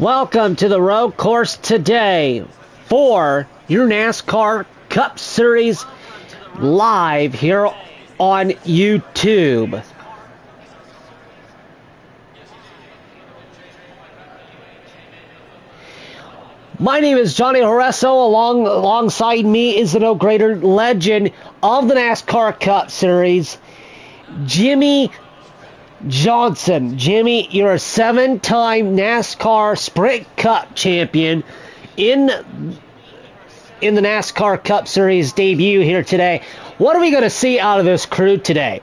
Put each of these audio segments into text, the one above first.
Welcome to the road course today for your NASCAR Cup Series live here on YouTube. My name is Johnny Horesso. Alongside me is the no greater legend of the NASCAR Cup Series, Jimmy Johnson. Jimmy, you're a 7-time NASCAR Sprint Cup champion in the NASCAR Cup Series debut here today. What are we going to see out of this crew today?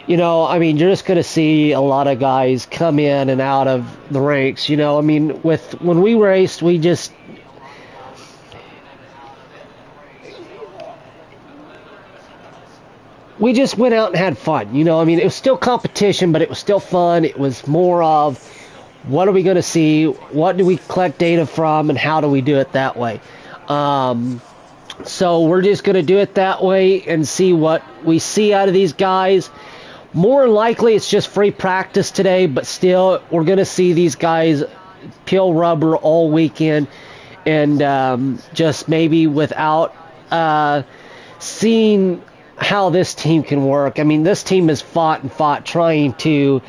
You're just going to see a lot of guys come in and out of the ranks. When we raced, we just went out and had fun. It was still competition, but it was still fun. It was more of, what are we going to see? What do we collect data from, and how do we do it that way? So we're just going to do it that way and see what we see out of these guys. More than likely, it's just free practice today, but still, we're going to see these guys peel rubber all weekend, and just maybe without seeing how this team can work. This team has fought and fought trying to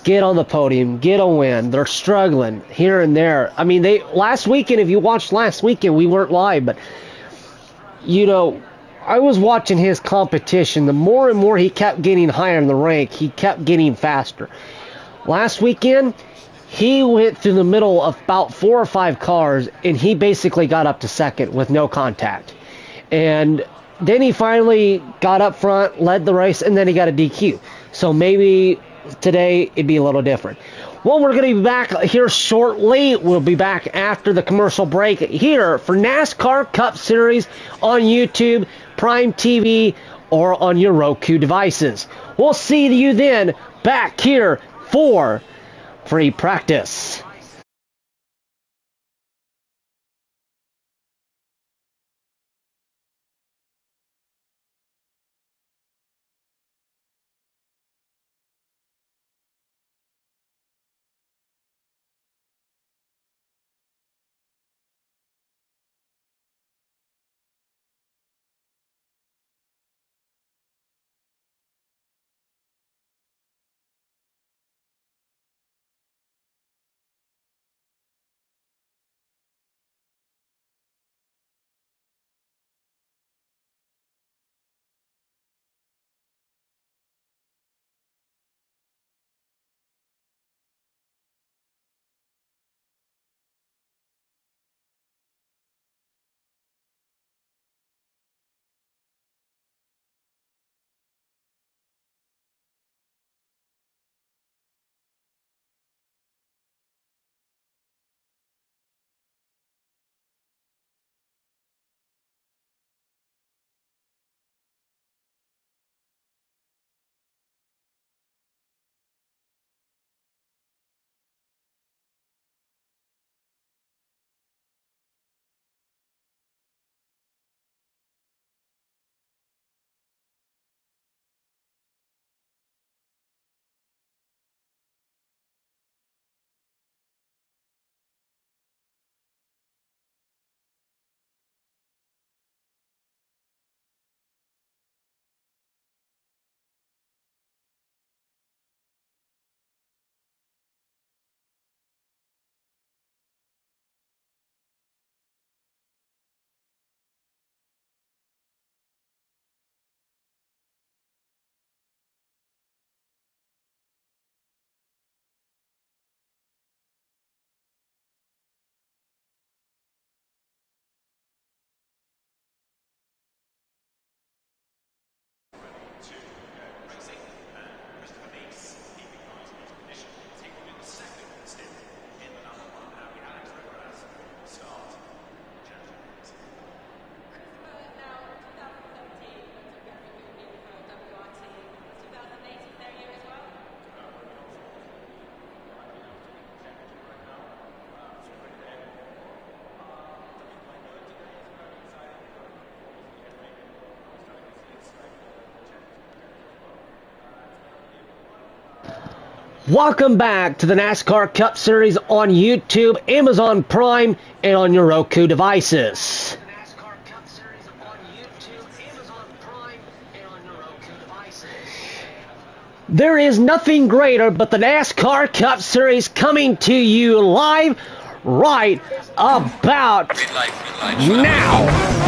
get on the podium, get a win. They're struggling here and there. Last weekend, if you watched last weekend, we weren't live, but I was watching his competition. The more and more he kept getting higher in the rank, he kept getting faster. Last weekend, he went through the middle of about 4 or 5 cars, and he basically got up to second with no contact. And then he finally got up front, led the race, and then he got a DQ. So maybe today it'd be a little different. Well, we're going to be back here shortly. We'll be back after the commercial break here for NASCAR Cup Series on YouTube, Prime TV, or on your Roku devices. We'll see you then back here for free practice. Welcome back to the NASCAR Cup Series on YouTube, Amazon Prime, and on your Roku devices. There is nothing greater but the NASCAR Cup Series coming to you live right about now.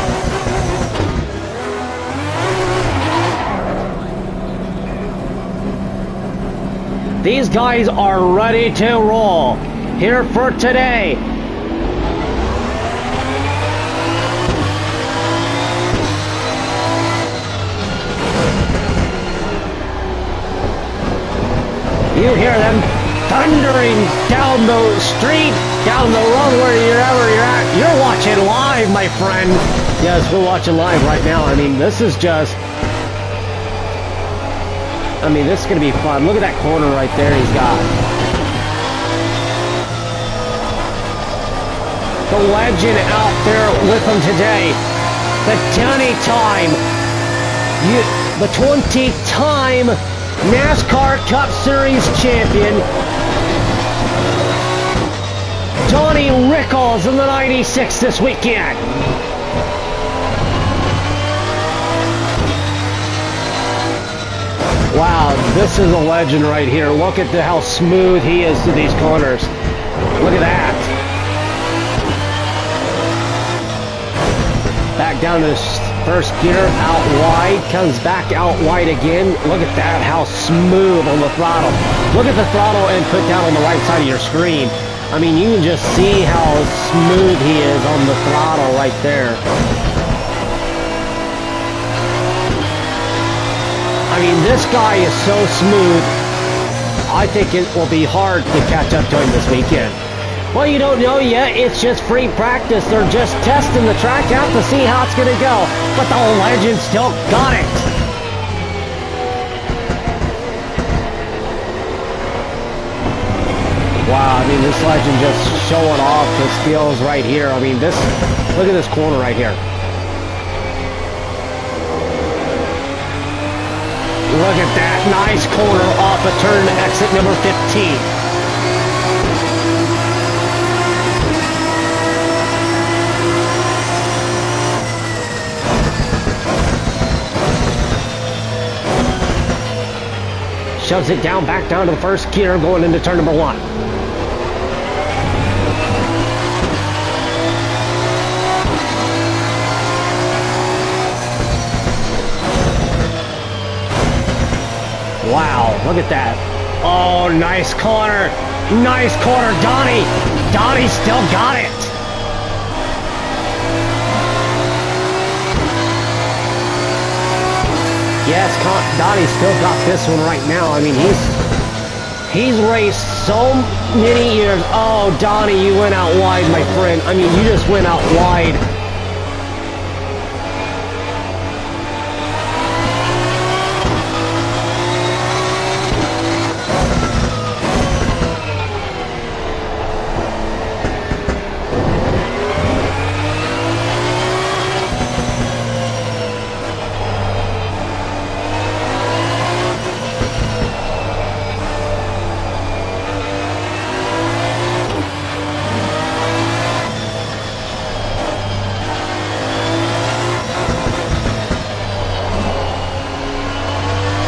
These guys are ready to roll. Here for today. You hear them thundering down the street, down the road, wherever you're at. You're watching live, my friend. Yes, we're watching live right now. I mean, this is just... this is going to be fun. Look at that corner right there he's got. The legend out there with him today. The 20-time NASCAR Cup Series champion, Donnie Rickles in the 96 this weekend. Wow, this is a legend right here. Look at how smooth he is to these corners. Look at that. Back down to his first gear, out wide, comes back out wide again. Look at that, how smooth on the throttle. Look at the throttle input down on the right side of your screen. I mean, you can just see how smooth he is on the throttle right there. I mean, this guy is so smooth, I think it will be hard to catch up to him this weekend. Well, you don't know yet. It's just free practice. They're just testing the track out to see how it's going to go. But the legend still got it. Wow, I mean, this legend just showing off his skills right here. I mean, look at this corner right here. Look at that nice corner off the turn exit number 15. Shoves it down, back down to the first gear, going into turn number 1. Wow, look at that. Oh, nice corner. Nice corner, Donnie. Donnie still got it. Yes, Donnie's still got this one right now. I mean, he's raced so many years. Oh, Donnie, you went out wide, my friend. I mean, you just went out wide.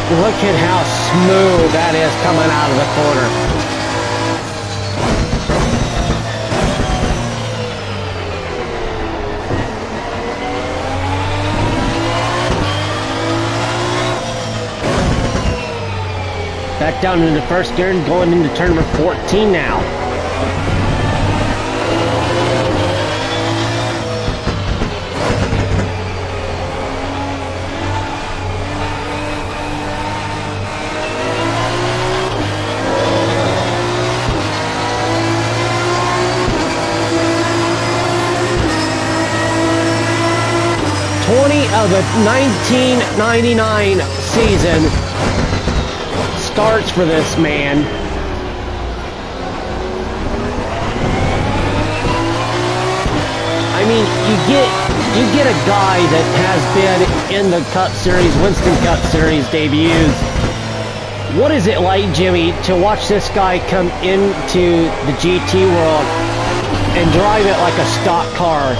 Look at how smooth that is coming out of the corner. Back down into the first gear and going into turn number 14 now. Of the 1999 season starts for this man. I mean, you get a guy that has been in the Cup Series, Winston Cup Series debuts What is it like, Jimmy, to watch this guy come into the GT world and drive it like a stock car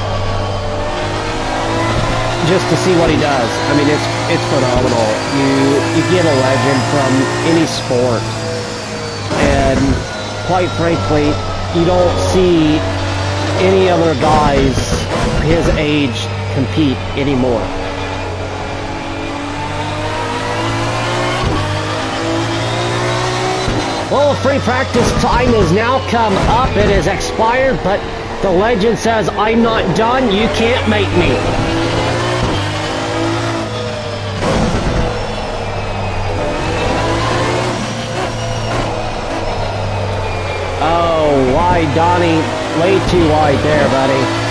just to see what he does? I mean, it's phenomenal. You get a legend from any sport, and quite frankly, you don't see any other guys his age compete anymore. Well, the free practice time has now come up. It has expired, but the legend says, I'm not done. You can't make me. Oh, wide, Donnie. Way too wide there, buddy.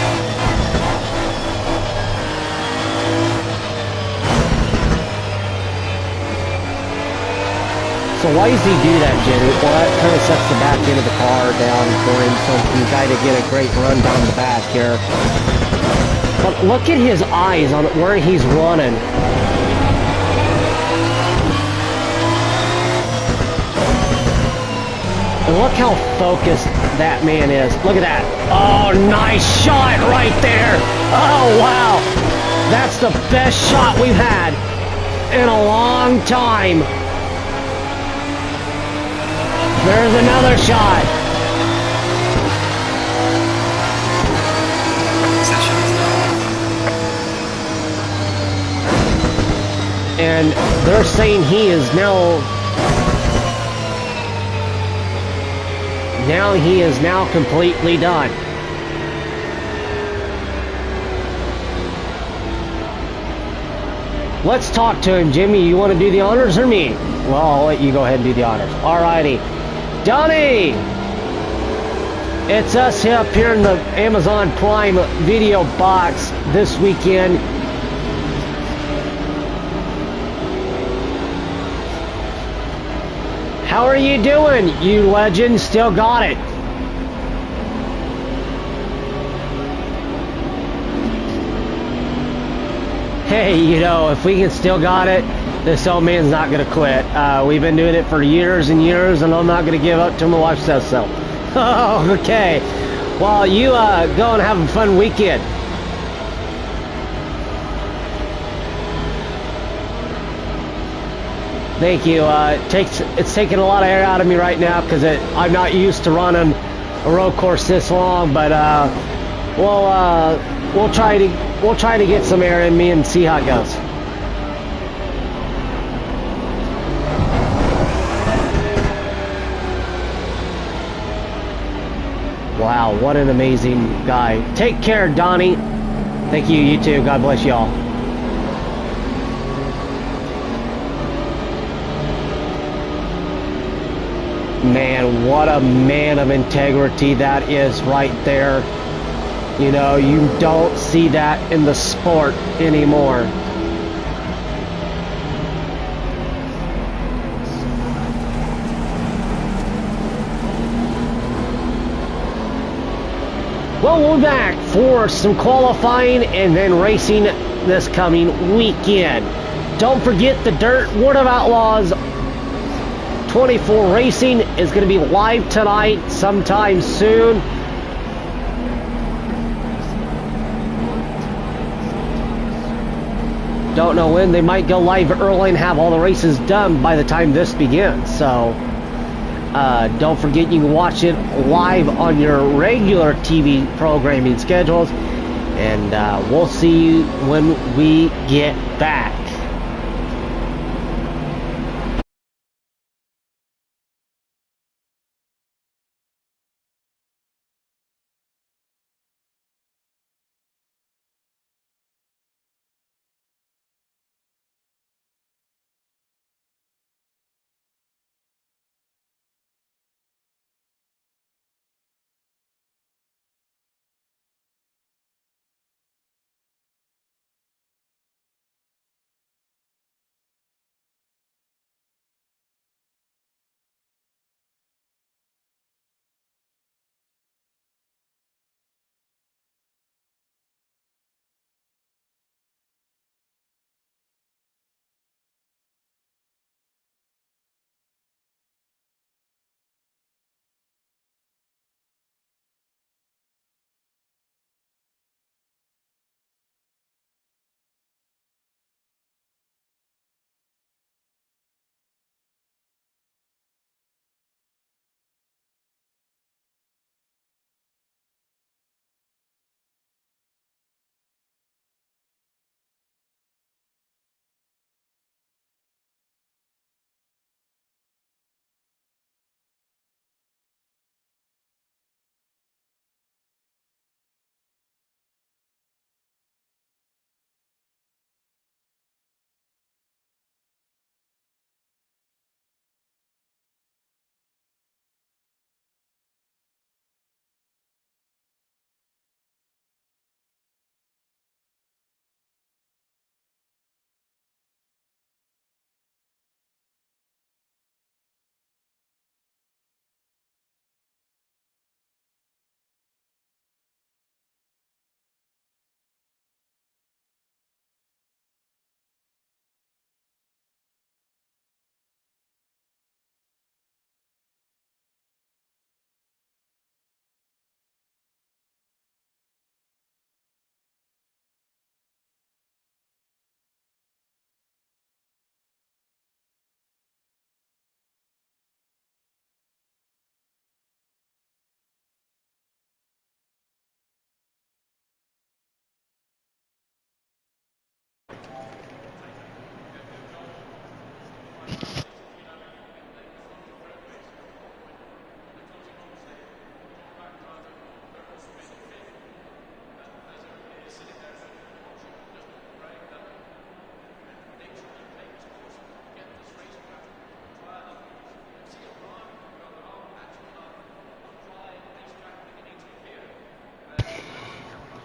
So why does he do that, Jimmy? Well, that kind of sets the back end of the car down for him so he can kind of get a great run down the back here. But look at his eyes on where he's running. And look how focused that man is. Look at that. Oh, nice shot right there. Oh, wow. That's the best shot we've had in a long time. There's another shot. And they're saying he is now completely done. Let's talk to him, Jimmy. You want to do the honors or me? Well, I'll let you go ahead and do the honors. Alrighty. Donnie! It's us up here in the Amazon Prime video box this weekend. How are you doing, you legend? Still got it. Hey, you know, if we can still got it, this old man's not going to quit. We've been doing it for years and years, and I'm not going to give up till my wife says so. Oh, okay. Well, you go and have a fun weekend. Thank you. It's taking a lot of air out of me right now because I'm not used to running a road course this long, but we'll try to get some air in me and see how it goes. Wow, what an amazing guy. Take care, Donnie. Thank you, you too. God bless y'all. Man, what a man of integrity that is right there. You know, you don't see that in the sport anymore. Well, we'll be back for some qualifying and then racing this coming weekend. Don't forget the Dirt World of Outlaws 24 racing is going to be live tonight sometime soon. Don't know when. They might go live early and have all the races done by the time this begins. So don't forget you can watch it live on your regular TV programming schedules. And we'll see you when we get back.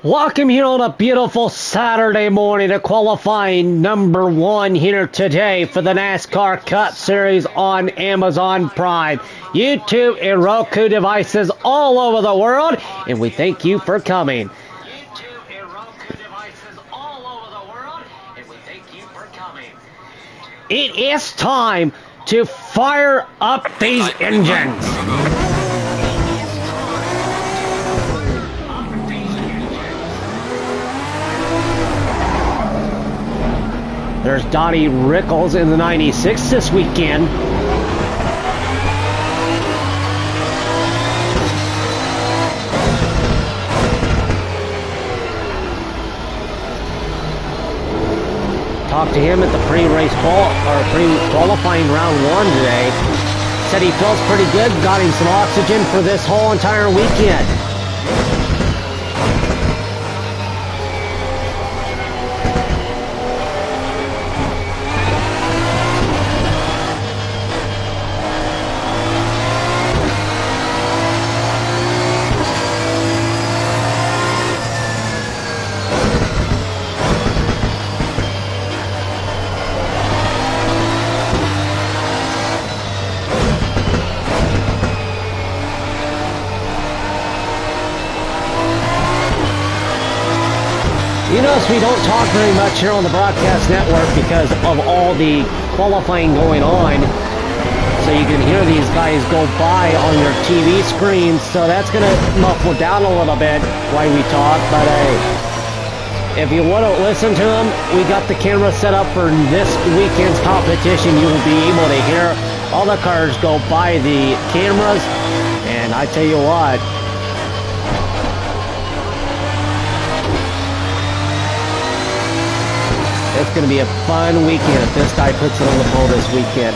Welcome here on a beautiful Saturday morning to qualifying number 1 here today for the NASCAR Cup Series on Amazon Prime, YouTube, and Roku devices all over the world, and we thank you for coming. It is time to fire up these engines. There's Donnie Rickles in the 96 this weekend. Talked to him at the pre-qualifying round 1 today. Said he feels pretty good, got him some oxygen for this whole entire weekend. You notice we don't talk very much here on the broadcast network because of all the qualifying going on. So you can hear these guys go by on your TV screens. So that's going to muffle down a little bit while we talk. But if you want to listen to them, we got the camera set up for this weekend's competition. You will be able to hear all the cars go by the cameras. And I tell you what, it's going to be a fun weekend if this guy puts it on the pole this weekend.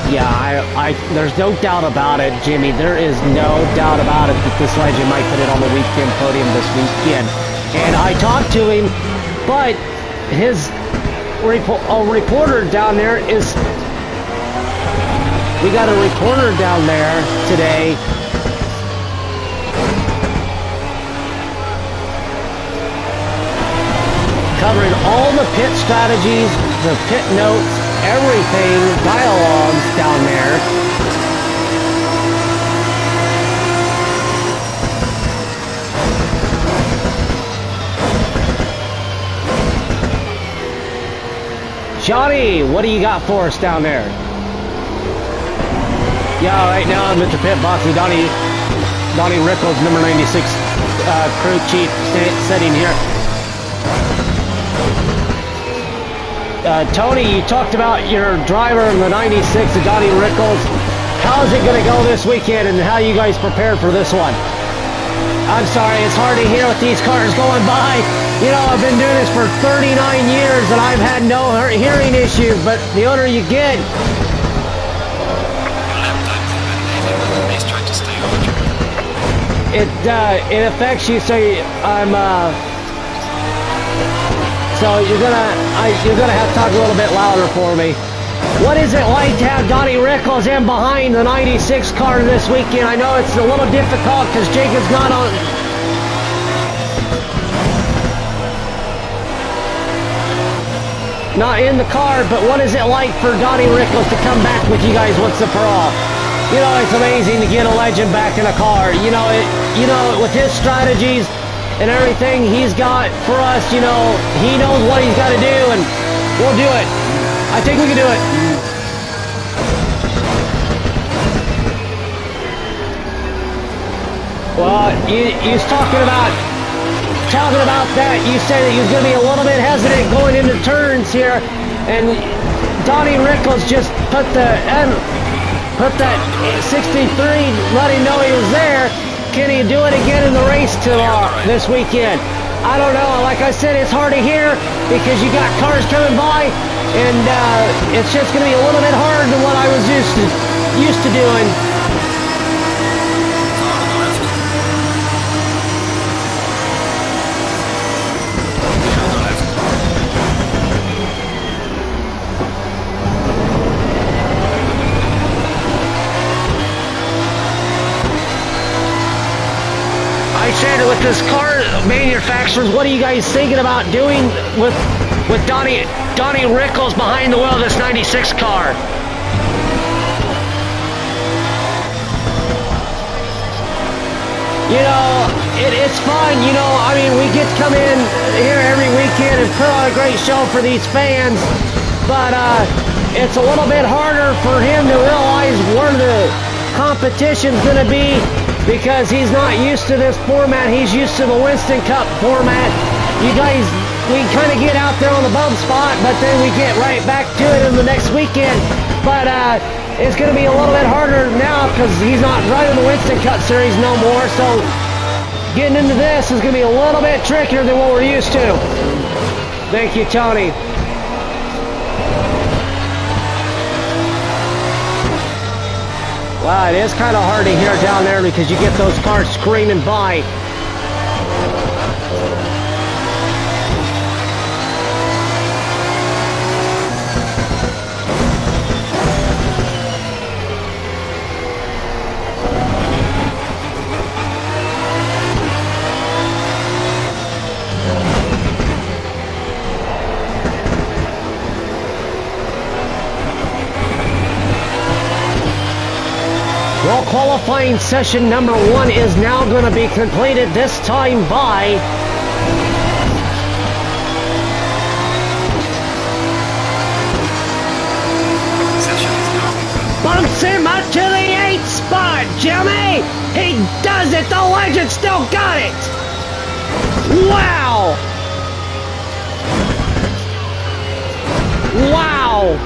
Yeah, there's no doubt about it, Jimmy. There is no doubt about it that this legend might put it on the weekend podium this weekend. And I talked to him, but his reporter down there is... We got a reporter down there today. Covering all the pit strategies, the pit notes, everything, dialogues down there. Johnny, what do you got for us down there? Yeah, right now I'm at the pit box with Donnie Rickles, number 96 crew chief, sitting here. Tony, you talked about your driver in the 96, Donnie Rickles. How's it going to go this weekend, and how you guys prepared for this one? I'm sorry, it's hard to hear with these cars going by. You know, I've been doing this for 39 years, and I've had no hearing issues, but the older you get... It affects you, so So you're gonna have to talk a little bit louder for me. What is it like to have Donnie Rickles in behind the 96 car this weekend? I know it's a little difficult because Jacob's not on. Not in the car, but what is it like for Donnie Rickles to come back with you guys once and for all? You know, it's amazing to get a legend back in a car. You know, with his strategies and everything he's got for us, you know, he knows what he's got to do, and we'll do it. I think we can do it. Well, you was talking about that. You said that he was going to be a little bit hesitant going into turns here, and Donnie Rickles just put that 63, let him know he was there. Can he do it again in the race this weekend? I don't know. Like I said, it's hard to hear because you got cars coming by, and it's just going to be a little bit harder than what I was used to doing. this car manufacturers, what are you guys thinking about doing with Donnie Rickles behind the wheel of this 96 car? You know, it's fun, you know, I mean, we get to come in here every weekend and put on a great show for these fans, but it's a little bit harder for him to realize where the competition's going to be because he's not used to this format. He's used to the Winston Cup format. You guys, we kind of get out there on the bump spot, but then we get right back to it in the next weekend. But it's going to be a little bit harder now because he's not running the Winston Cup series no more. So getting into this is going to be a little bit trickier than what we're used to. Thank you, Tony. Wow, it is kind of hard to hear down there because you get those cars screaming by. Well, qualifying session number 1 is now going to be completed, this time by bumps him up to the 8th spot, Jimmy! He does it! The legend still got it! Wow! Wow!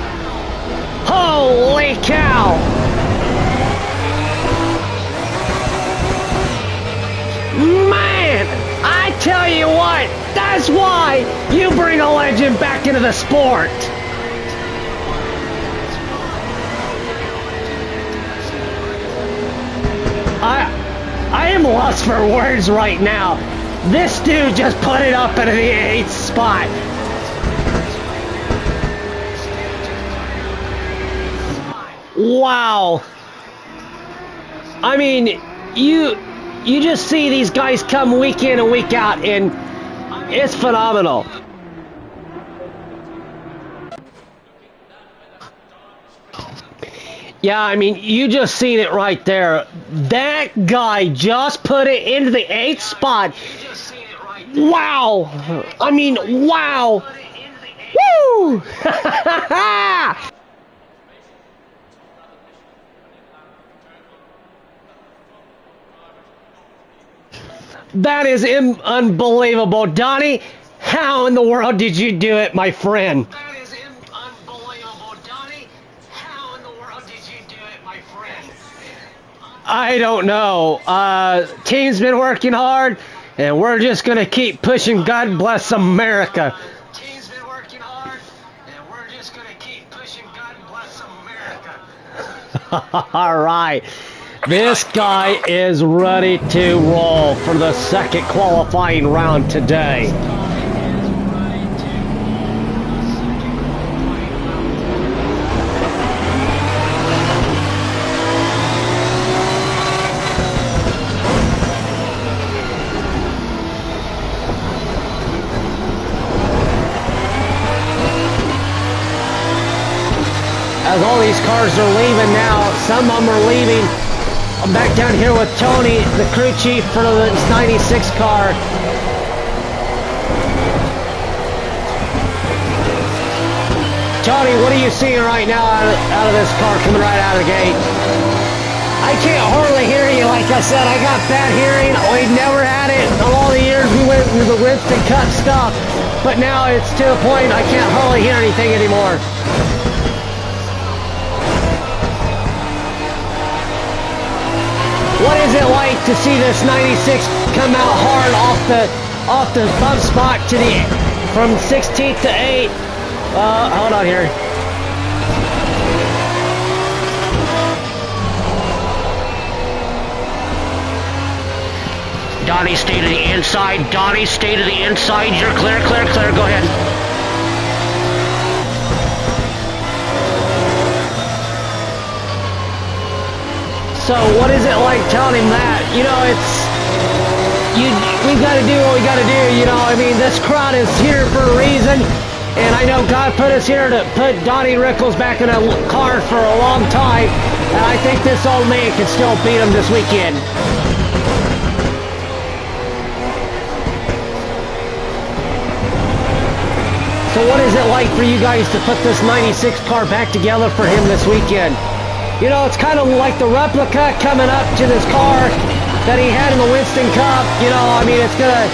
Holy cow! Man, I tell you what, that's why you bring a legend back into the sport. I am lost for words right now. This dude just put it up into the 8th spot. Wow. I mean, you just see these guys come week in and week out, and it's phenomenal. Yeah, I mean, you just seen it right there. That guy just put it into the 8th spot. Wow. I mean, wow. Woo! That is unbelievable. Donnie, how in the world did you do it, my friend? That is unbelievable. Donnie, how in the world did you do it, my friend? I don't know. Team's been working hard, and we're just going to keep pushing. God bless America. Team's been working hard, and we're just going to keep pushing. God bless America. All right. This guy is ready to roll for the second qualifying round today. As all these cars are leaving now, some of them are leaving. I'm back down here with Tony, the crew chief for the 96 car. Tony, what are you seeing right now out of this car coming right out of the gate? I can't hardly hear you. Like I said, I got bad hearing. We never had it in all the years we went through the Winston Cup stuff. But now it's to the point I can't hardly hear anything anymore. What is it like to see this 96 come out hard off the bump spot to the from 16th to 8th? Hold on here. Donnie, stay to the inside. Donnie, stay to the inside. You're clear, clear, clear. Go ahead. So what is it like telling him that? You know, we've got to do what we got to do. You know, I mean, this crowd is here for a reason. And I know God put us here to put Donnie Rickles back in a car for a long time. And I think this old man can still beat him this weekend. So what is it like for you guys to put this 96 car back together for him this weekend? You know, it's kind of like the replica coming up to this car that he had in the Winston Cup. You know, I mean, it's gonna...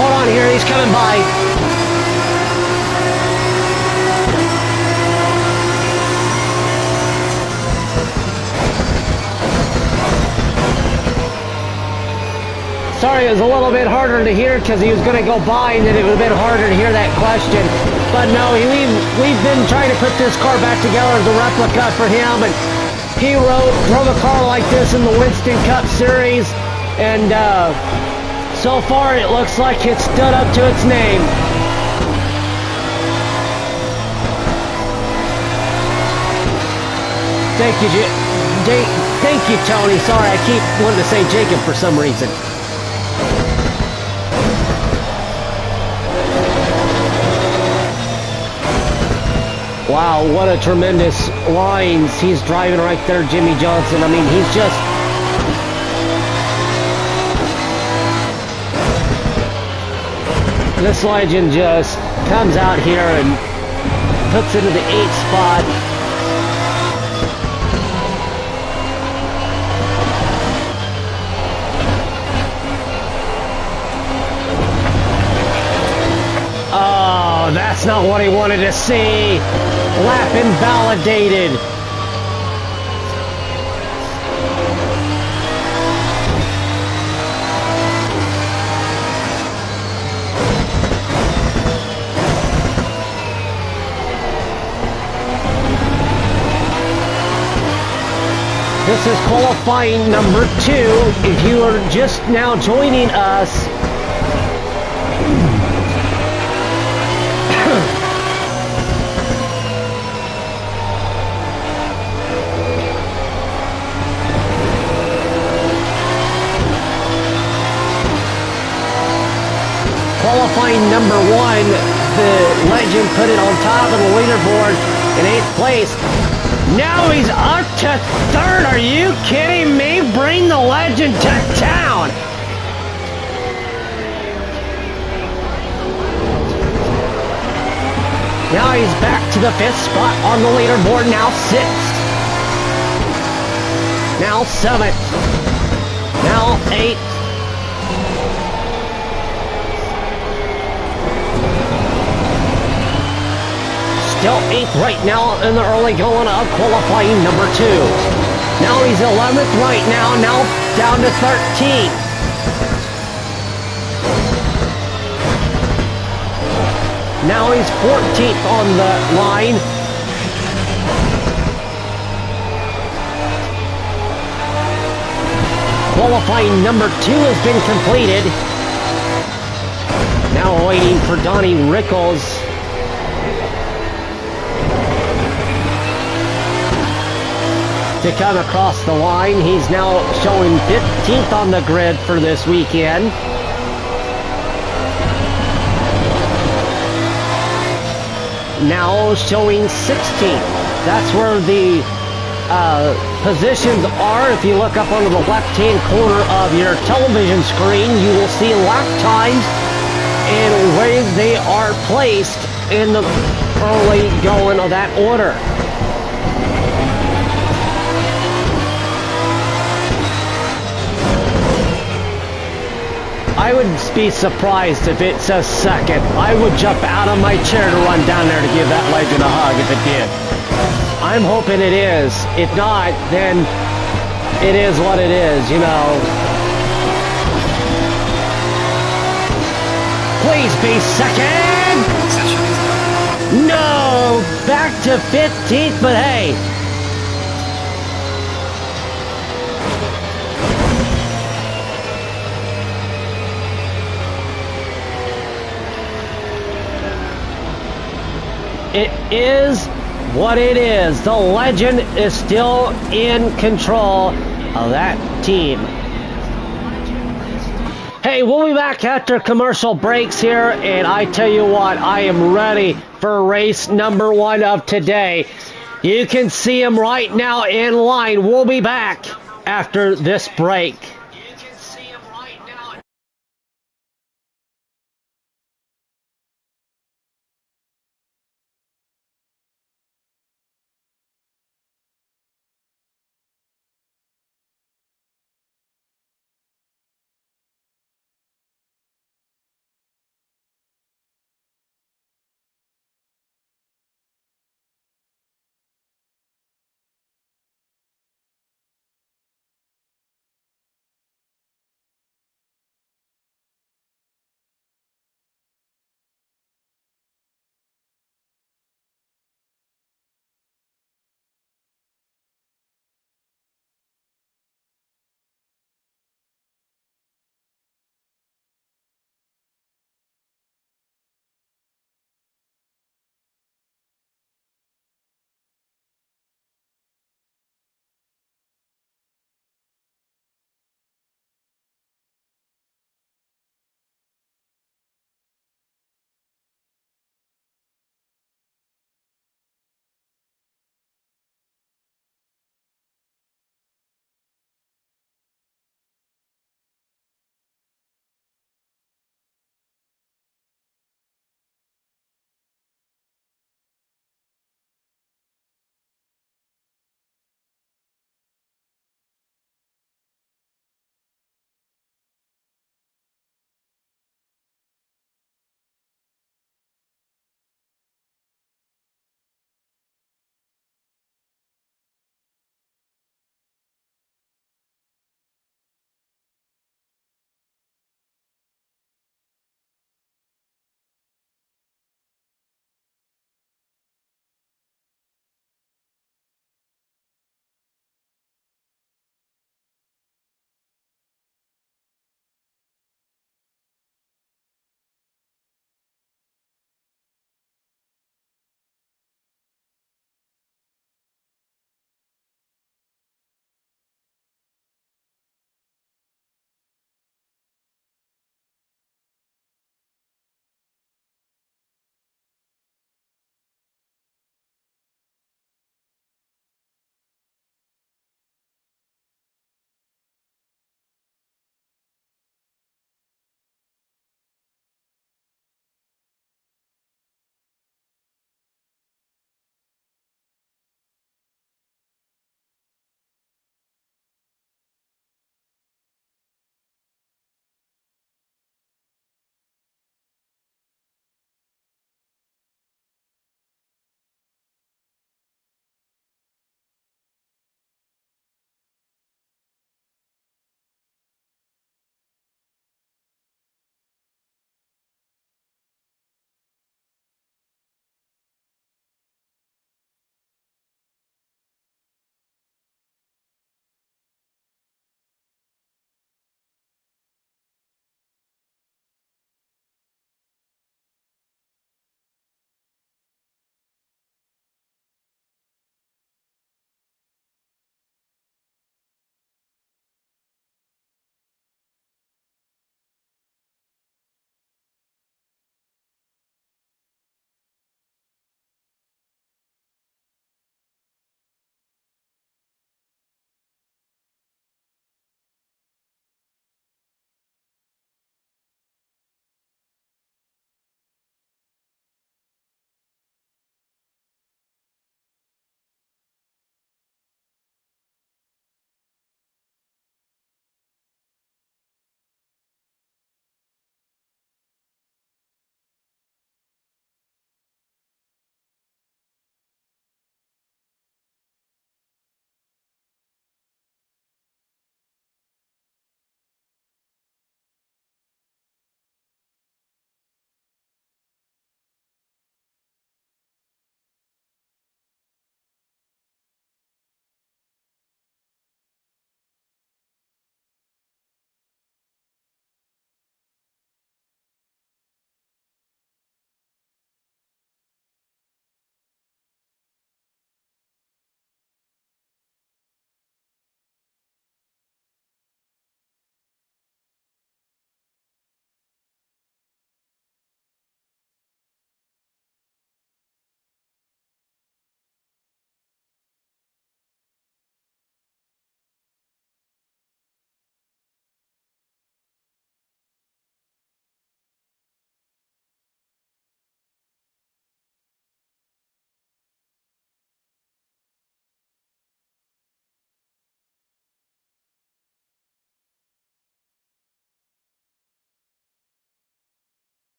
Hold on here, he's coming by. Sorry, it was a little bit harder to hear because he was going to go by, and then it would have been harder to hear that question. But no, we've been trying to put this car back together as a replica for him, and he drove a car like this in the Winston Cup Series, and so far it looks like it stood up to its name. Thank you, Tony. Sorry, I keep wanting to say Jacob for some reason. Wow, what a tremendous lines he's driving right there, Jimmy Johnson. I mean, he's just... This legend just comes out here and puts into the 8th spot. Oh, that's not what he wanted to see. Lap invalidated. This is qualifying number 2. If you are just now joining us, qualifying number 1, the legend put it on top of the leaderboard in 8th place. Now he's up to 3rd. Are you kidding me? Bring the legend to town. Now he's back to the 5th spot on the leaderboard. Now 6th. Now 7th. Now 8th. Still 8th right now in the early going of qualifying number 2. Now he's 11th right now down to 13th. Now he's 14th on the line. Qualifying number 2 has been completed. Now waiting for Donnie Rickles to come across the line. He's now showing 15th on the grid for this weekend. Now showing 16th. That's where the positions are. If you look up onto the left-hand corner of your television screen, you will see lap times and where they are placed in the early going of that order. I would be surprised if it says 2nd. I would jump out of my chair to run down there to give that legend a hug if it did. I'm hoping it is. If not, then it is what it is, you know. Please be 2nd! No! Back to 15th, but hey. It is what it is. The legend is still in control of that team. Hey, we'll be back after commercial breaks here, and I tell you what, I am ready for race number 1 of today. You can see him right now in line. We'll be back after this break.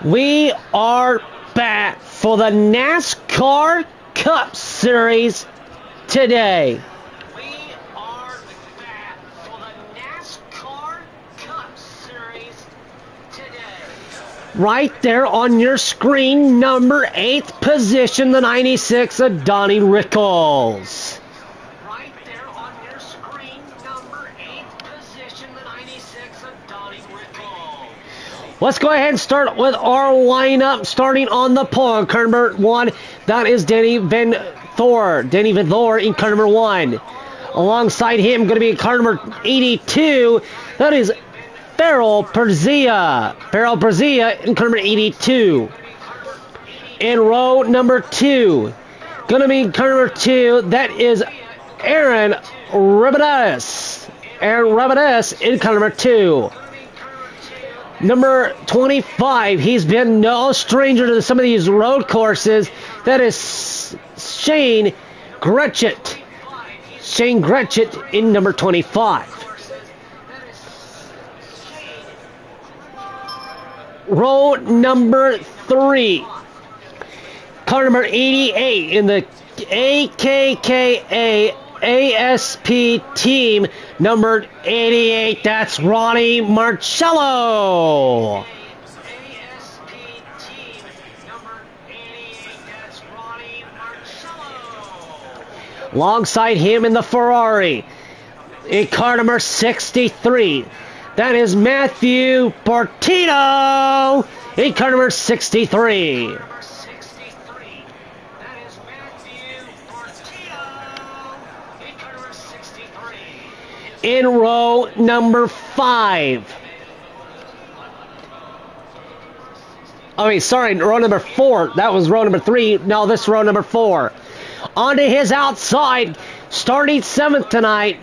We are back for the NASCAR Cup Series today. We are back for the NASCAR Cup Series today. Right there on your screen, number 8th position, the 96 of Donnie Rickles. Right there on your screen, number 8th position, the 96 of Donnie Rickles. Let's go ahead and start with our lineup, starting on the pole. Car number 1, that is Danny Van Thor in car number 1. Alongside him, going to be car number 82, that is Farrell Perzia in car number 82. In row number 2, going to be car number 2, that is Aaron Rabades in car number 2. Number 25, he's been no stranger to some of these road courses. That is Shane Gretschett in number 25. Row number 3, car number 88 in the AKKA ASP team, number 88, that's Ronnie Marcello. ASP team, number 88, that's Ronnie Marcello. Alongside him in the Ferrari, in car number 63, that is Matthew Portino in car number 63. In row number 5. Oh, wait, sorry, row number 4. That was row number 3. No, this is row number 4. Onto his outside, starting 7th tonight.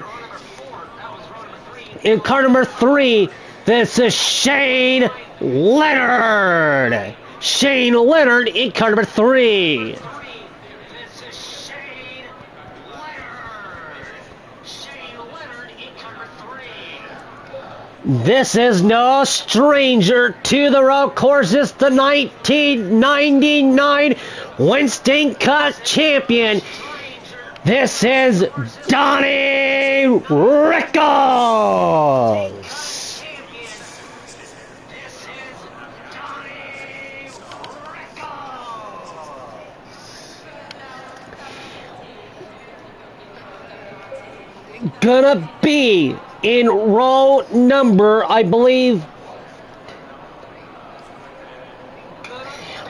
In car number 3, this is Shane Leonard. Shane Leonard in car number 3. This is no stranger to the road courses, the 1999 Winston Cup champion. This is Donnie Rickles. Gonna be in row number, I believe,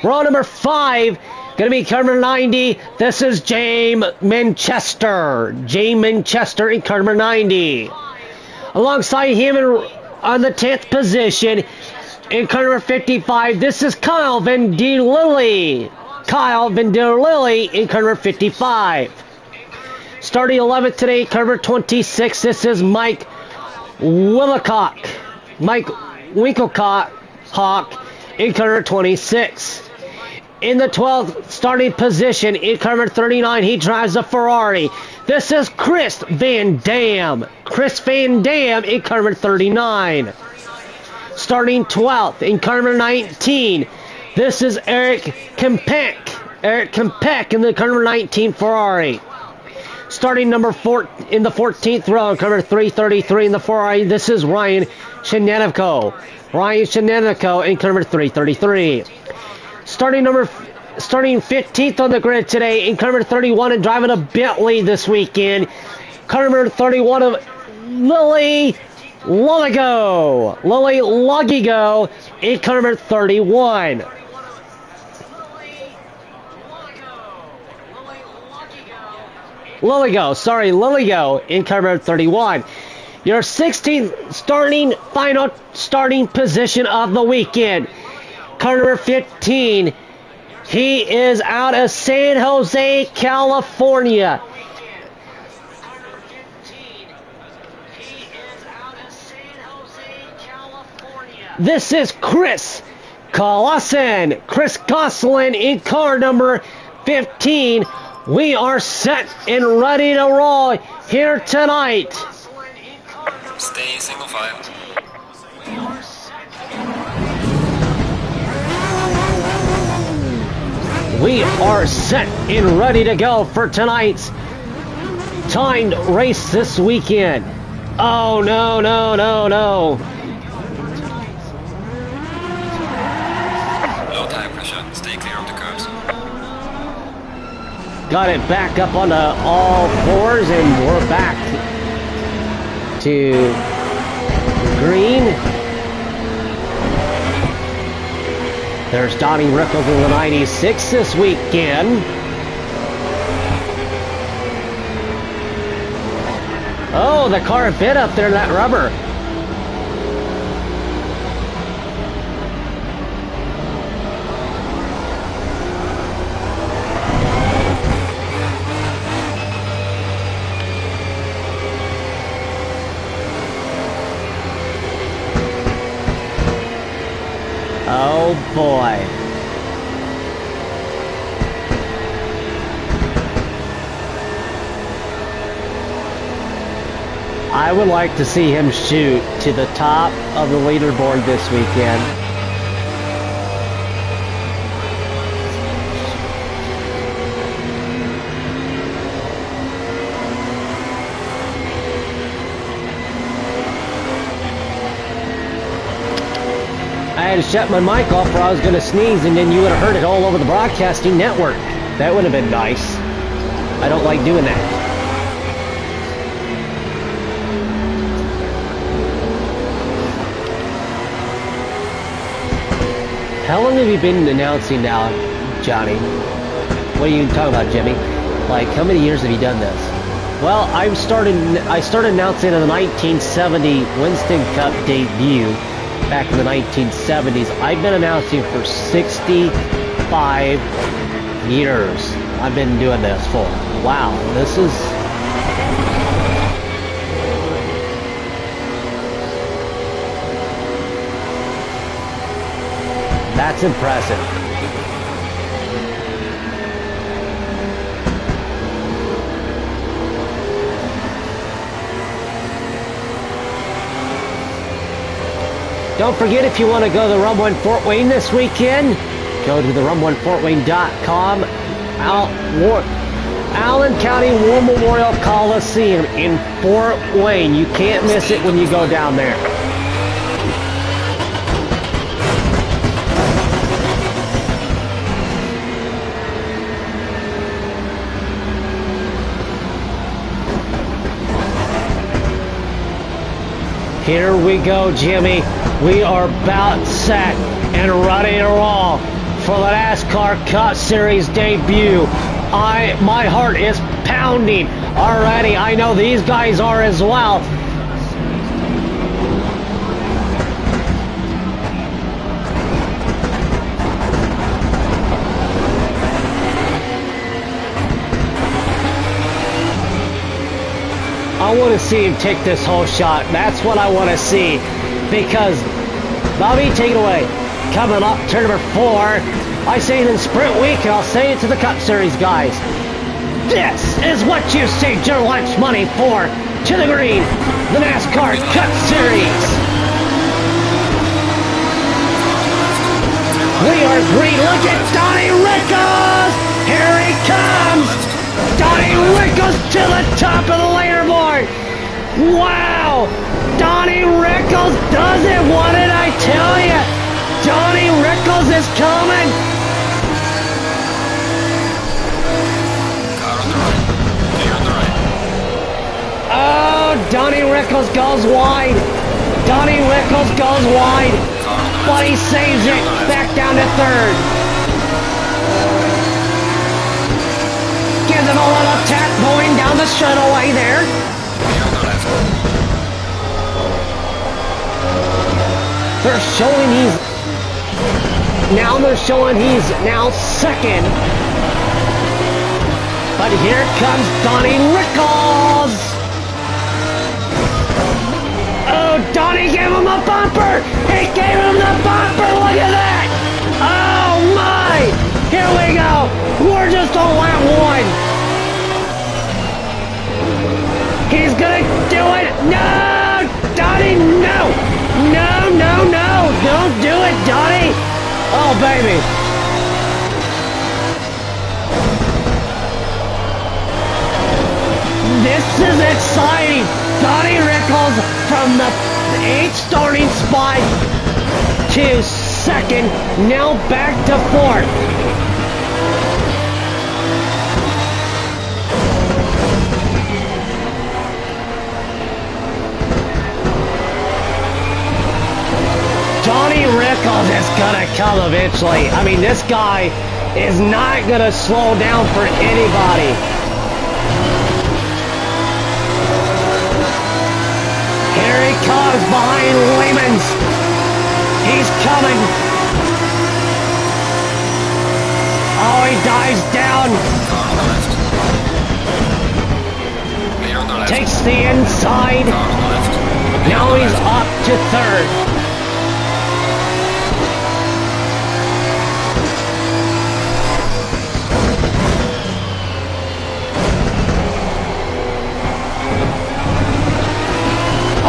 row number 5, gonna be car number 90. This is James Manchester in car number 90. Alongside him on the 10th position, in car number 55, this is Kyle Van Der Lilly in car number 55. Starting 11th today, car number 26, this is Mike Winklecock in car number 26. In the 12th starting position, in car number 39, he drives a Ferrari. This is Chris Van Dam in car number 39. Starting 12th, in car number 19, this is Eric Kempek in the car number 19 Ferrari. Starting number 4 in the 14th row, number 333 in the Ferrari, this is Ryan Shenaniko in number 333. Starting 15th on the grid today, in car number 31 and driving a Bentley this weekend, car number 31 of Lily Logigo in car number 31. Liligo in car number 31. Your 16th final starting position of the weekend. Car number 15. He is out of San Jose, California. This is Chris Gosselin in car number 15. We are set and ready to roll here tonight. Stay in single file. We are set and ready to go for tonight's timed race this weekend. Oh, no, no, no, no. Low tire pressure. Stay clear of the curves. Got it back up onto all fours, and we're back to green. There's Donnie Rickles in the 96 this weekend. Oh, the car bit up there in that rubber. Oh boy. I would like to see him shoot to the top of the leaderboard this weekend. I had to shut my mic off or I was going to sneeze, and then you would have heard it all over the broadcasting network. That would have been nice. I don't like doing that. How long have you been announcing now, Johnny? What are you talking about, Jimmy? Like, how many years have you done this? Well, I started announcing in the 1970 Winston Cup debut back in the 1970s. I've been announcing for 65 years. I've been doing this for. Wow, this is... That's impressive. Don't forget, if you want to go to the Rumble in Fort Wayne this weekend, go to the rumbleandfortwayne.com. Allen County War Memorial Coliseum in Fort Wayne. You can't miss it when you go down there. Here we go, Jimmy. We are about set and ready to roll for the NASCAR Cup Series debut. My heart is pounding already. I know these guys are as well. I want to see him take this whole shot. That's what I want to see. Because, Bobby, take it away. Coming up, turn number 4. I say it in Sprint Week, and I'll say it to the Cup Series guys. This is what you saved your lunch money for. To the green, the NASCAR Cup Series. We are green. Look at Donnie Rickles. Here he comes. Donnie Rickles to the top of the leaderboard. Wow. Donnie Rickles does it. What did I tell you? Donnie Rickles is coming. Car on the right. Clear on the right. Oh, Donnie Rickles goes wide. Donnie Rickles goes wide. But he saves it. Back down to third. Gives him a little tap going down the straightaway there. Clear on the left. They're showing he's now second. But here comes Donnie Rickles. Oh, Donnie gave him a bumper. He gave him the bumper. Look at that. Oh, my. Here we go. We're just on lap 1. gonna do it. No, Donnie, no. No, no, no. Don't do it, Donnie. Oh, baby. This is exciting. Donnie Rickles from the 8th starting spot to 2nd, now back to 4th. Donnie Rickles is gonna come eventually. I mean, this guy is not gonna slow down for anybody. Here he comes behind Lehman's. He's coming. Oh, he dives down. Car on the left. Clear on the left. Takes the inside. Car on the left. Clear Now on the he's left. up to 3rd.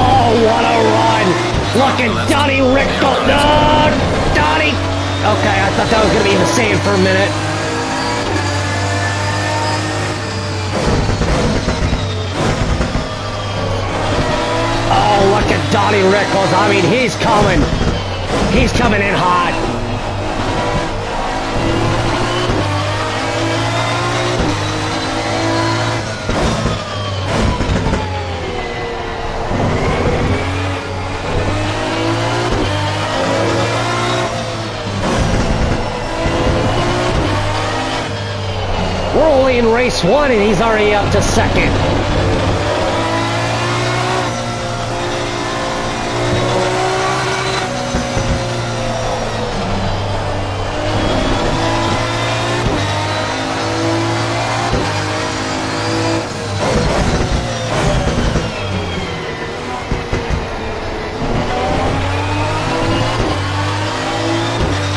Oh, what a run! Look at Donnie Rickles. No, Donnie. Okay, I thought that was going to be the same for a minute. Oh, look at Donnie Rickles. I mean, he's coming. He's coming in hot. We're only in race 1 and he's already up to 2nd.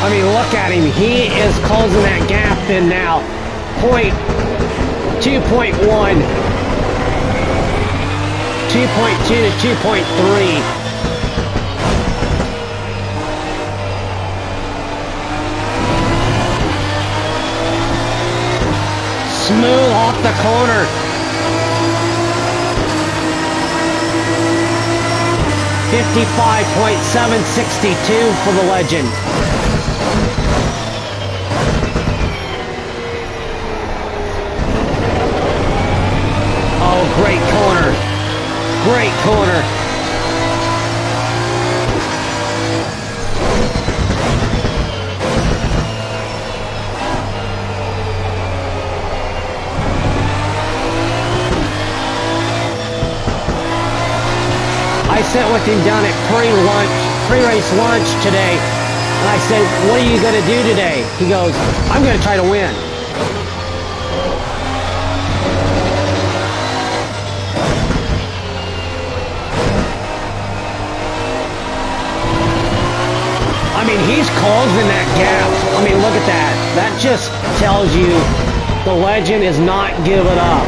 I mean, look at him. He is closing that gap in now. 2.1, 2.2 to 2.3. Smooth off the corner. 55.762 for the legend. Great corner. Great corner. I sat with him down at pre-race lunch today, and I said, "What are you going to do today?" He goes, "I'm going to try to win." I mean, he's closing that gap. I mean, look at that. That just tells you the legend is not giving up.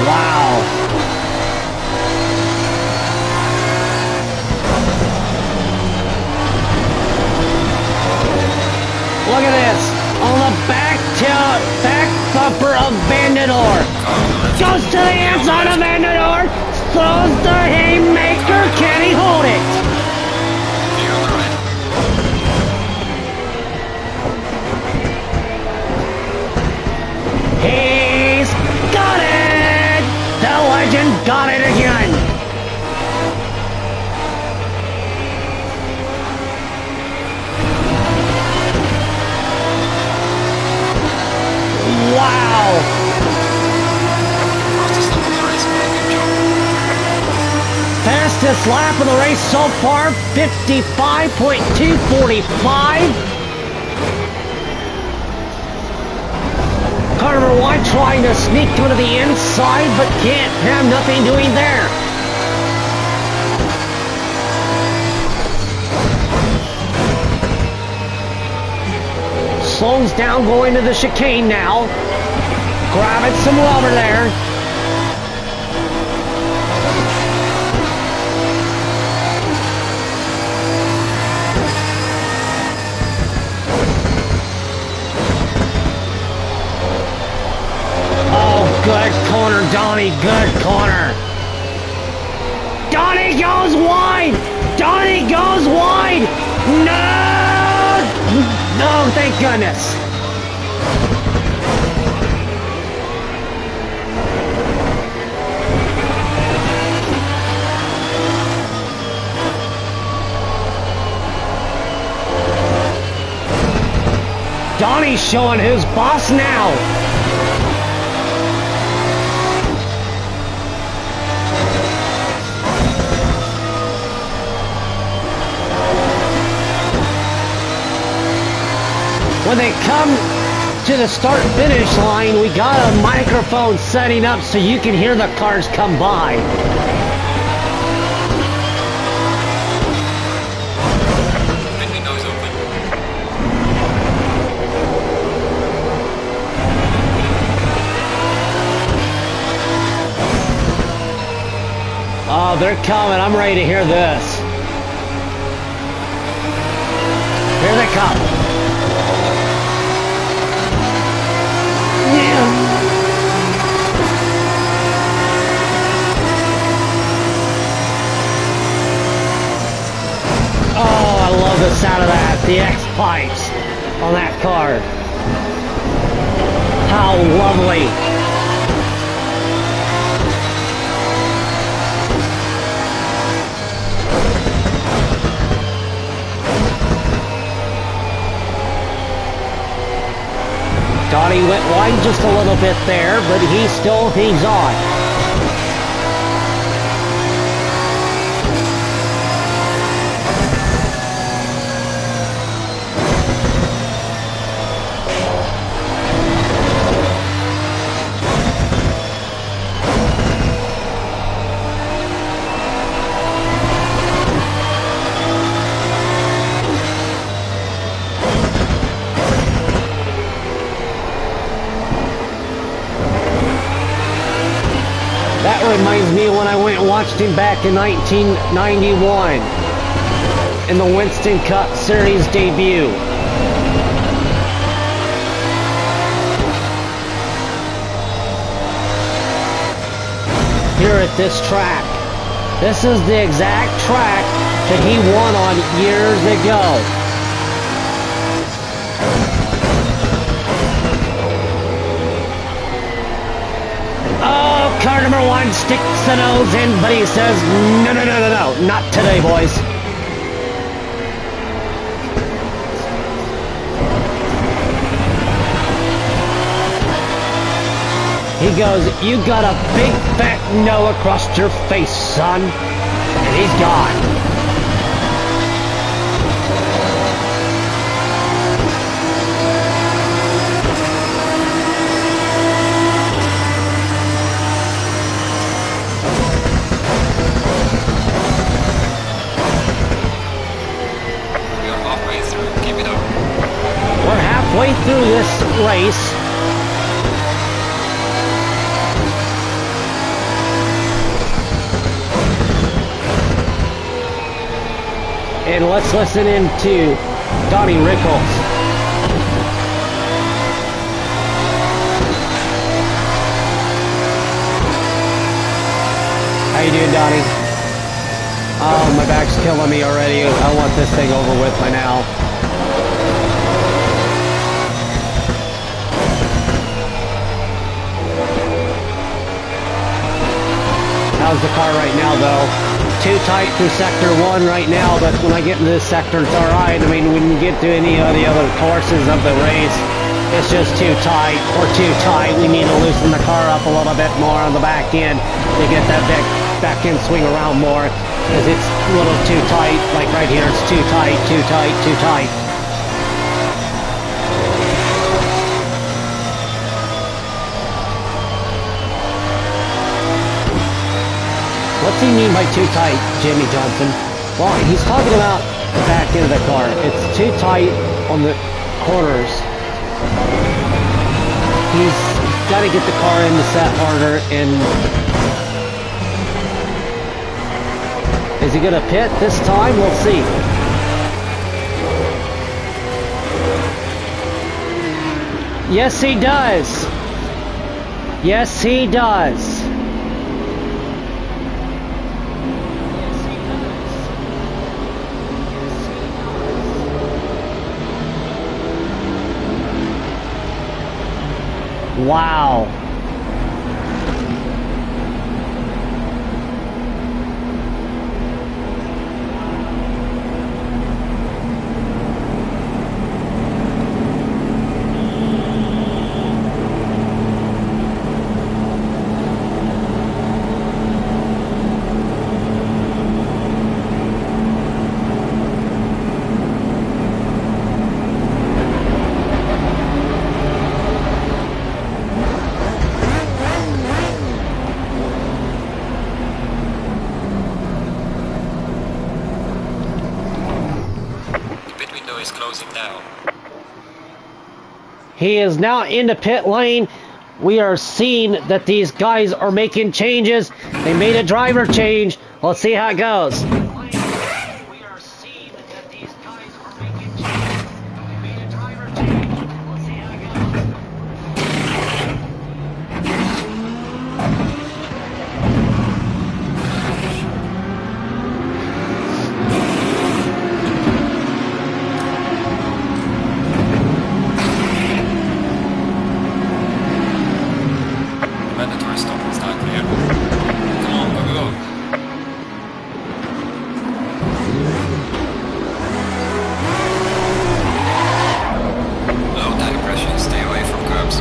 Wow. Look at this. On the back bumper of Vandador. Goes to the inside of Vandador. Throws the haymaker. Can he hold it? Clear on the right. He's got it. The legend got it again. Wow! Fastest lap of the race, man. Good job. Fastest lap of the race so far, 55.245. Car number 1 trying to sneak to the inside, but can't have nothing doing there. slows down going to the chicane now. Grabbing some rubber there. Oh, good corner, Donnie. Good corner. Donnie goes wide. Donnie goes wide. No. No, thank goodness. Donnie's showing who's boss now. When they come to the start-finish line, we got a microphone setting up so you can hear the cars come by. Window's open. Oh, they're coming. I'm ready to hear this. Here they come. Oh, I love the sound of that. The X-pipes on that car. How lovely. Donnie went wide just a little bit there, but he still hangs on. That reminds me when I went and watched him back in 1991 in the Winston Cup Series debut. Here at this track. This is the exact track that he won on years ago. Car number one sticks the nose in, but he says, no, no, no, no, no, not today, boys. He goes, you got a big fat no across your face, son. And he's gone. Halfway through this race. And let's listen into Donnie Rickles. How you doing, Donnie? Oh, my back's killing me already. I want this thing over with by now. How's the car right now, though? Too tight through sector 1 right now, but when I get into this sector, it's alright. I mean, when you get to any of the other courses of the race, it's just too tight or too tight. We need to loosen the car up a little bit more on the back end to get that back end swing around more, because it's a little too tight. Like right here, it's too tight, too tight, too tight. What's he mean by too tight, Jimmy Johnson? Well, he's talking about the back end of the car. It's too tight on the corners He's got to get the car in the set harder. And is he going to pit this time? We'll see. Yes, he does. Yes, he does. Wow. Is closing now. He is now in the pit lane. We are seeing that these guys are making changes. They made a driver change. Let's see how it goes. Mandatory stop and start clear. Come on, go, go, go. Low tire pressure, stay away from curbs.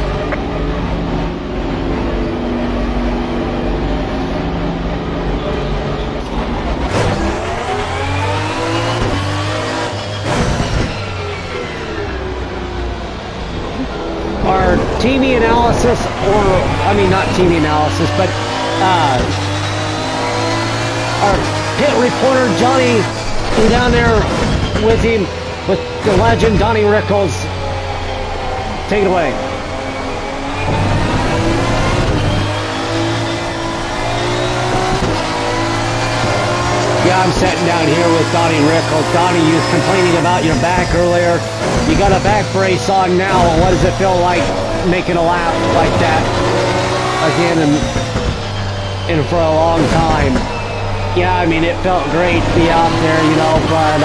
Our TV analysis, or I mean not TV analysis, but our pit reporter Johnny is down there with him, with the legend Donnie Rickles. Take it away. Yeah, I'm sitting down here with Donnie Rickles. Donnie, you was complaining about your back earlier. You got a back brace on now. What does it feel like making a lap like that again and for a long time? Yeah, I mean, it felt great to be out there, you know, but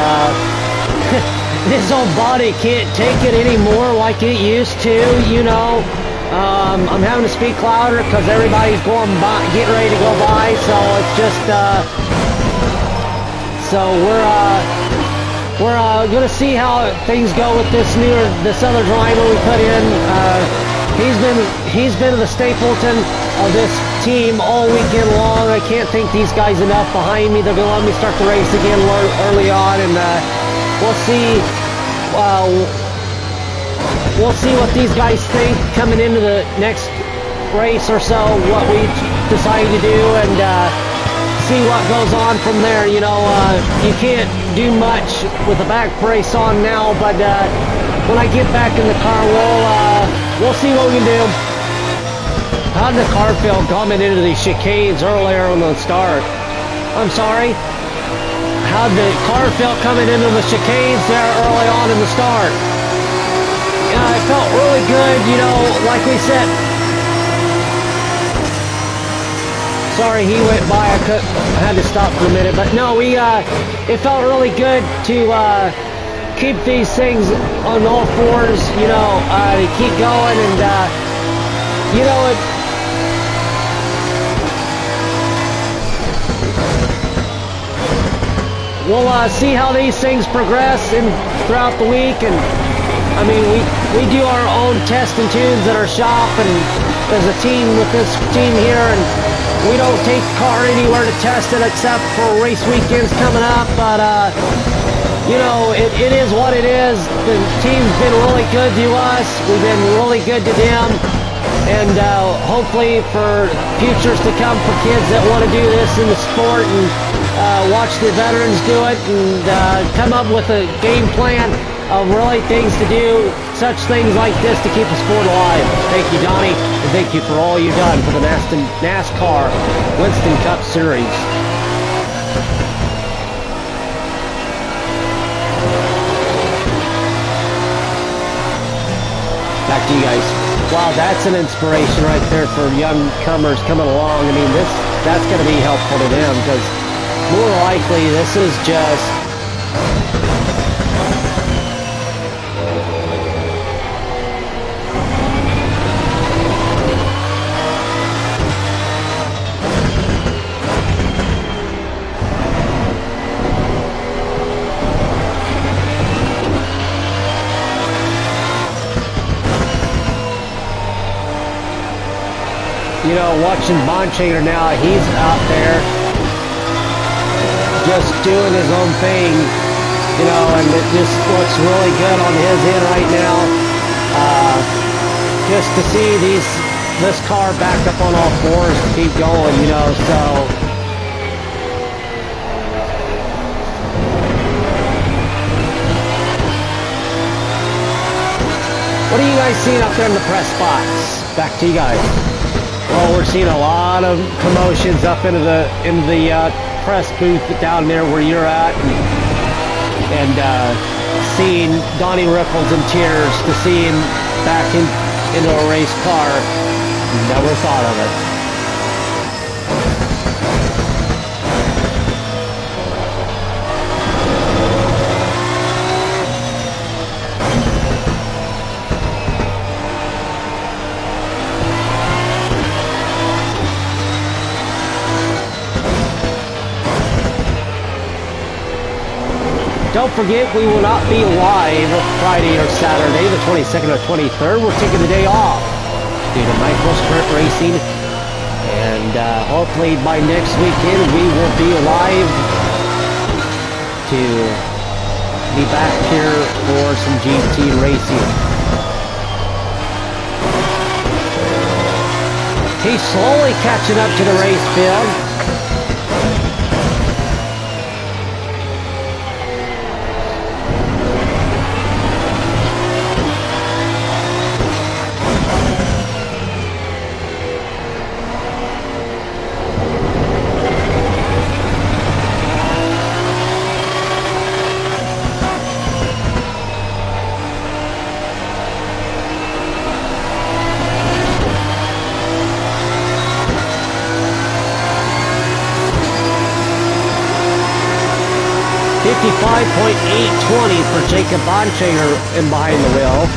this old body can't take it anymore like it used to, you know. I'm having to speak louder because everybody's going by, getting ready to go by, so it's just so we're gonna see how things go with this other driver we put in. He's been the Stapleton of this team all weekend long. I can't thank these guys enough behind me. They're gonna let me start the race again early on, and we'll see. We'll see what these guys think coming into the next race or so. What we decide to do, and see what goes on from there. You know, you can't do much with the back brace on now, but when I get back in the car, we'll see what we can do. How did the car feel coming into these chicanes earlier on the start? I'm sorry? How did the car feel coming into the chicanes there early on in the start? Yeah, it felt really good, you know, like we said. Sorry, he went by. I had to stop for a minute, but no, it felt really good to keep these things on all fours, you know, to keep going, and you know, we'll see how these things progress throughout the week. And I mean, we do our own test and tunes at our shop, and as a team with this team here, and we don't take the car anywhere to test it except for race weekends coming up. But you know, it is what it is. The team's been really good to us. We've been really good to them, and hopefully for futures to come for kids that want to do this in the sport and watch the veterans do it and come up with a game plan. of really things to do, such things like this to keep the sport alive. Thank you, Donnie, and thank you for all you've done for the NASCAR Winston Cup Series. Back to you guys. Wow, that's an inspiration right there for young comers coming along. I mean, that's going to be helpful to them because more likely this is just watching Bontrager now, he's out there just doing his own thing, and it just looks really good on his end right now. Just to see this car back up on all fours to keep going, so. What are you guys seeing up there in the press box? Back to you guys. Well, we're seeing a lot of commotions up into the press booth down there where you're at, and seeing Donnie Rickles in tears to see him back into a race car. Never thought of it. Don't forget, we will not be live Friday or Saturday, the 22nd or 23rd. We're taking the day off due to micro sprint racing. And hopefully by next weekend, we will be live to be back here for some GT racing. He's slowly catching up to the race field. .820 for Jacob Bontrager in behind the wheel.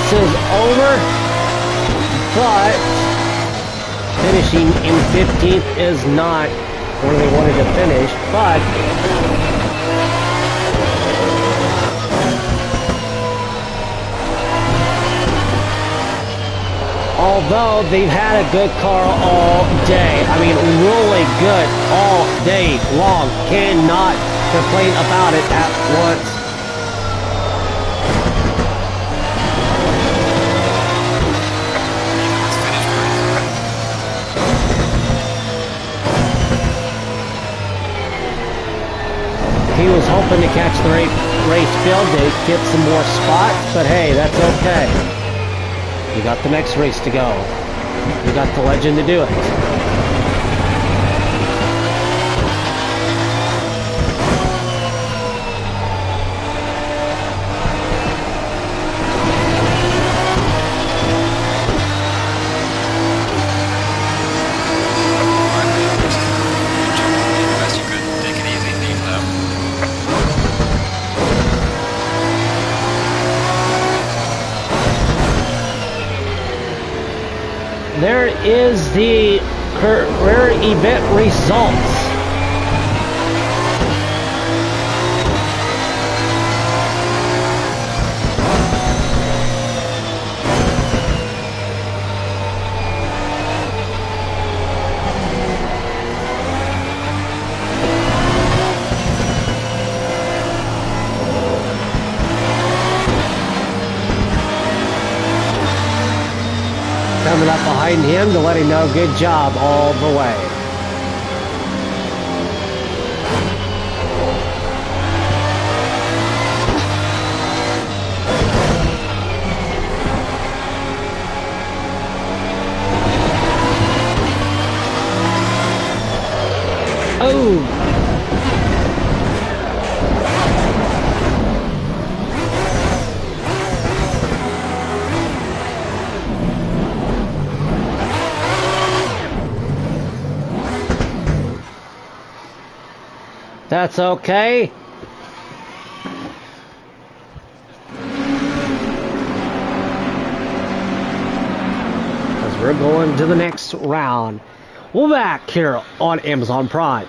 Is over, but finishing in 15th is not where they wanted to finish, but although they've had a good car all day, I mean really good all day long, cannot complain about it at once. He was hoping to catch the race field to get some more spots, but hey, that's okay. You got the next race to go. You got the legend to do it. there is the career event results. Coming up behind him to let him know good job all the way. Oh! That's okay. As we're going to the next round. We're back here on Amazon Prime.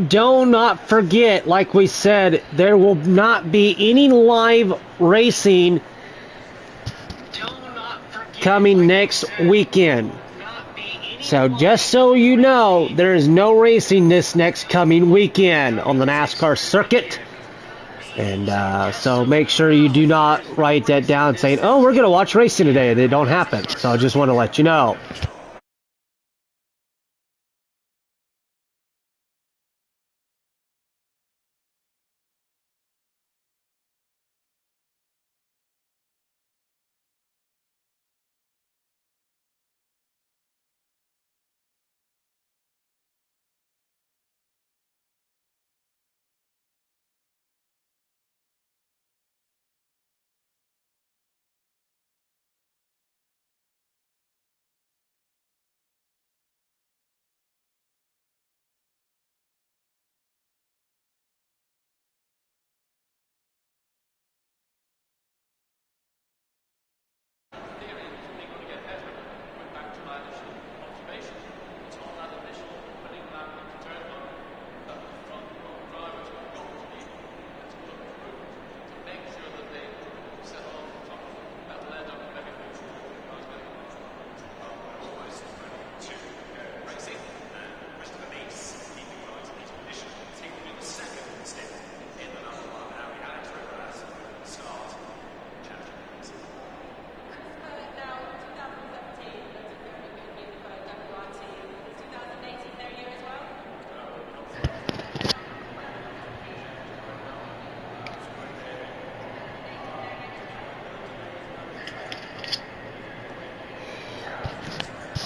Do not forget, like we said, there will not be any live racing coming next weekend. So just so you know, there is no racing this next coming weekend on the NASCAR circuit. And so make sure you do not write that down saying, oh, we're going to watch racing today. They don't happen. So I just want to let you know.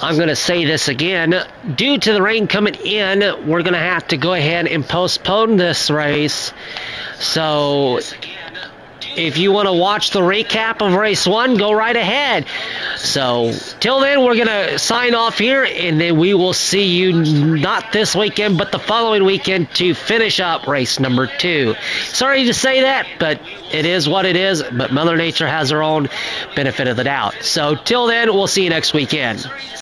I'm going to say this again. Due to the rain coming in, we're going to have to go ahead and postpone this race. So if you want to watch the recap of race 1, go right ahead. So till then, we're going to sign off here, and then we will see you not this weekend, but the following weekend to finish up race number 2. Sorry to say that, but it is what it is. But Mother Nature has her own benefit of the doubt. So till then, we'll see you next weekend.